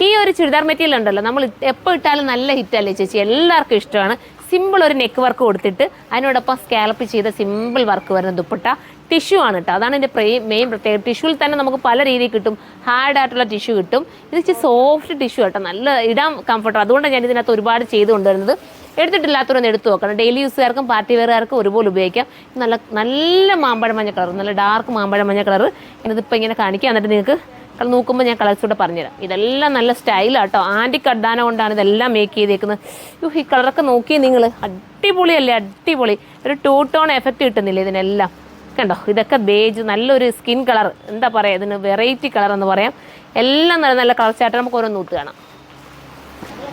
ഈ ഒരു ചുരിദാർ മെറ്റീരിയൽ ഉണ്ടല്ലോ, നമ്മൾ എപ്പോൾ ഇട്ടാലും നല്ല ഹിറ്റല്ലേ ചേച്ചി, എല്ലാവർക്കും ഇഷ്ടമാണ്. സിമ്പിൾ ഒരു നെക്ക് വർക്ക് കൊടുത്തിട്ട് അതിനോടൊപ്പം സ്കാലപ്പ് ചെയ്ത സിമ്പിൾ വർക്ക് വരുന്ന ദുപ്പട്ട. ടിഷ്യൂ ആണ് കേട്ടോ, അതാണ് എൻ്റെ മെയിൻ പ്രത്യേകത. ടിഷ്യൂവിൽ തന്നെ നമുക്ക് പല രീതിയിൽ കിട്ടും. ഹാർഡായിട്ടുള്ള ടിഷ്യൂ കിട്ടും, ഇത് ഇച്ചിരി സോഫ്റ്റ് ടിഷ്യൂ കേട്ടോ, നല്ല ഇടാൻ കംഫർട്ടബിൾ. അതുകൊണ്ടാണ് ഞാൻ ഇതിനകത്ത് ഒരുപാട് ചെയ്ത് കൊണ്ടുവരുന്നത്. എടുത്തിട്ടില്ലാത്തവരൊന്ന് എടുത്ത് നോക്കണം. ഡെയിലി യൂസുകാർക്കും പാർട്ടി വെയറുകാർക്കും ഒരുപോലെ ഉപയോഗിക്കാം. നല്ല നല്ല മാമ്പഴ മഞ്ഞ കളർ, നല്ല ഡാർക്ക് മാമ്പഴ മഞ്ഞ കളർ. ഇതിപ്പോൾ ഇങ്ങനെ കാണിക്കാം, എന്നിട്ട് നിങ്ങൾക്ക് നോക്കുമ്പോൾ ഞാൻ കളേഴ്സ് കൂടെ പറഞ്ഞുതരാം. ഇതെല്ലാം നല്ല സ്റ്റൈലാട്ടോ, ആൻറ്റി കഡ്ഡാന കൊണ്ടാണ് ഇതെല്ലാം മേക്ക് ചെയ്തേക്കുന്നത്. ഈ കളറൊക്കെ നോക്കി നിങ്ങൾ, അടിപൊളിയല്ലേ, അടിപൊളി. ഒരു 2 ടോൺ എഫക്റ്റ് കിട്ടുന്നില്ല ഇതിനെല്ലാം, കണ്ടോ? ഇതൊക്കെ ബേജ്, നല്ലൊരു സ്കിൻ കളർ, എന്താ പറയുക, ഇതിന് വെറൈറ്റി കളർ എന്ന് പറയാം. എല്ലാം നല്ല നല്ല കളർ ചാർട്ട് നമുക്ക് ഓരോ നൂത്ത് കാണാം.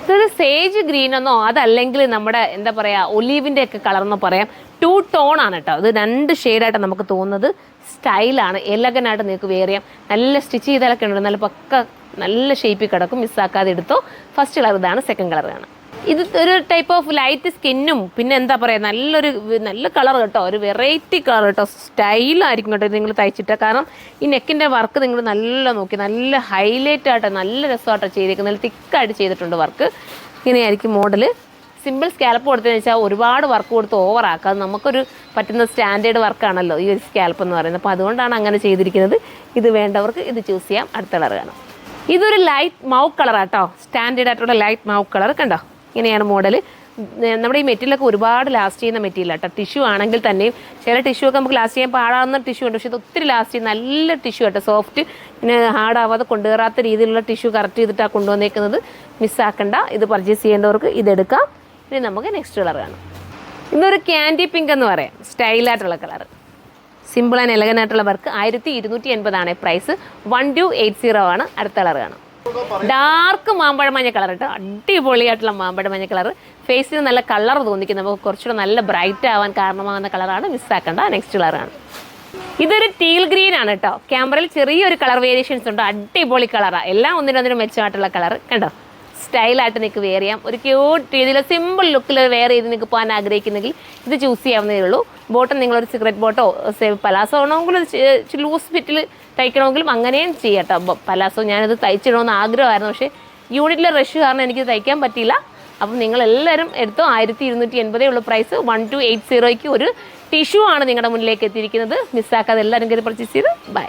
ഇതൊരു സേജ് ഗ്രീൻ എന്നോ അതല്ലെങ്കിൽ നമ്മുടെ എന്താ പറയുക ഒലീവിൻ്റെ ഒക്കെ കളർ എന്നോ പറയാം. 2 ടോൺ ആണ് കേട്ടോ, ഇത് 2 ഷെയ്ഡായിട്ട് നമുക്ക് തോന്നുന്നത്. സ്റ്റൈലാണ്, എലഗനായിട്ട് നിങ്ങൾക്ക് വെയർ ചെയ്യാം. നല്ല സ്റ്റിച്ച് ചെയ്താലൊക്കെ ഉണ്ട്, നല്ല പക്ക നല്ല ഷേപ്പിൽ കിടക്കും. മിസ്സാക്കാതെ എടുത്തോ. ഫസ്റ്റ് കളർ ഇതാണ്, സെക്കൻഡ് കളർ ആണ്. ഇത് ഒരു ടൈപ്പ് ഓഫ് ലൈറ്റ് സ്കിന്നും പിന്നെ എന്താ പറയുക നല്ല കളർ കേട്ടോ, ഒരു വെറൈറ്റി കളർ കേട്ടോ, സ്റ്റൈലായിരിക്കും കേട്ടോ നിങ്ങൾ തയ്ച്ചിട്ട്. കാരണം ഈ നെക്കിൻ്റെ വർക്ക് നിങ്ങൾ നല്ല നോക്കി, നല്ല ഹൈലൈറ്റ് ആയിട്ട് നല്ല രസമായിട്ടോ ചെയ്തേക്കുന്നത്. നല്ല തിക്കായിട്ട് ചെയ്തിട്ടുണ്ട് വർക്ക്. ഇങ്ങനെയായിരിക്കും മോഡൽ. സിമ്പിൾ സ്കാലപ്പ് കൊടുത്തതെന്ന് വെച്ചാൽ ഒരുപാട് വർക്ക് കൊടുത്ത് ഓവറാക്കുക, അത് നമുക്കൊരു പറ്റുന്ന സ്റ്റാൻഡേർഡ് വർക്കാണല്ലോ ഈ ഒരു സ്കാലപ്പ് എന്ന് പറയുന്നത്. അപ്പോൾ അതുകൊണ്ടാണ് അങ്ങനെ ചെയ്തിരിക്കുന്നത്. ഇത് വേണ്ടവർക്ക് ഇത് ചൂസ് ചെയ്യാം. അടുത്ത കളർ കാണാം. ഇതൊരു ലൈറ്റ് മൗ കളറാട്ടോ, സ്റ്റാൻഡേർഡ് ആയിട്ടുള്ള ലൈറ്റ് മൗ കളർ. കണ്ടോ, ഇങ്ങനെയാണ് മോഡൽ. നമ്മുടെ ഈ മെറ്റീരിയലൊക്കെ ഒരുപാട് ലാസ്റ്റ് ചെയ്യുന്ന മെറ്റീരിയൽ കേട്ടോ. ടിഷ്യൂ ആണെങ്കിൽ തന്നെയും ചില ടിഷ്യൂ ഒക്കെ നമുക്ക് ലാസ്റ്റ് ചെയ്യാൻ പാടാവുന്ന ടിഷ്യൂ ഉണ്ട്, പക്ഷേ ഇത് ഒത്തിരി ലാസ്റ്റ് ചെയ്യുന്ന നല്ല ടിഷ്യൂ കേട്ടോ, സോഫ്റ്റ്, പിന്നെ ഹാർഡാവാതെ കൊണ്ടുവരാത്ത രീതിയിലുള്ള ടിഷ്യൂ കറക്റ്റ് ചെയ്തിട്ടാണ് കൊണ്ടുവന്നേക്കുന്നത്. മിസ്സാക്കണ്ട. ഇത് പർച്ചേസ് ചെയ്യേണ്ടവർക്ക് ഇതെടുക്കാം. ഇനി നമുക്ക് നെക്സ്റ്റ് കളർ കാണാം. ഇതൊരു ക്യാൻഡി പിങ്ക് എന്ന് പറയാം, സ്റ്റൈലായിട്ടുള്ള കളർ. സിമ്പിൾ ആൻഡ് എലഗനായിട്ടുള്ള വർക്ക്. 1280 പ്രൈസ്. 1280 ആണ്. അടുത്ത കളർ കാണാം. ഡാർക്ക് മാമ്പഴ മഞ്ഞ കളർ കേട്ടോ, അടിപൊളിയായിട്ടുള്ള മാമ്പഴ മഞ്ഞ കളർ. ഫേസിന് നല്ല കളർ തോന്നിക്കും, നമുക്ക് കുറച്ചുകൂടെ നല്ല ബ്രൈറ്റ് ആവാൻ കാരണമാകുന്ന കളറാണ്. മിസ്സാക്കണ്ട. നെക്സ്റ്റ് കളറാണ്. ഇതൊരു ടീൽ ഗ്രീൻ ആണ് കേട്ടോ. ക്യാമറയിൽ ചെറിയൊരു കളർ വേരിയേഷൻസ് ഉണ്ട്. അടിപൊളി കളറാണ്, എല്ലാം ഒന്നിനൊന്നിനും മെച്ചമായിട്ടുള്ള കളർ. കണ്ടോ, സ്റ്റൈലായിട്ട് നിങ്ങൾക്ക് വെയർ ചെയ്യാം. ഒരു ക്യൂട്ട് രീതിയിൽ സിമ്പിൾ ലുക്കിൽ വെയർ ചെയ്ത് നിങ്ങൾക്ക് പോകാൻ ആഗ്രഹിക്കുന്നെങ്കിൽ ഇത് ചൂസ് ചെയ്യാവുന്നതേ ഉള്ളൂ. ബോട്ടം നിങ്ങളൊരു സിഗരറ്റ് ബോട്ടോ പലാസോ ആണെങ്കിലും ലൂസ് ഫിറ്റിൽ തയ്ക്കണമെങ്കിലും അങ്ങനെയും ചെയ്യാം കേട്ടോ. പലാസോ ഞാനത് തയ്ച്ചിടണമെന്ന് ആഗ്രഹമായിരുന്നു, പക്ഷേ യൂണിറ്റിലെ റഷ് കാരണം എനിക്കിത് തയ്ക്കാൻ പറ്റിയില്ല. അപ്പം നിങ്ങളെല്ലാവരും എടുത്തോ. 1280 പ്രൈസ്. 1280 ഒരു ടിഷ്യൂ ആണ് നിങ്ങളുടെ മുന്നിലേക്ക് എത്തിയിരിക്കുന്നത്. മിസ്സാക്കാതെ എല്ലാവരും കയറി പർച്ചേസ് ചെയ്ത് ബൈ.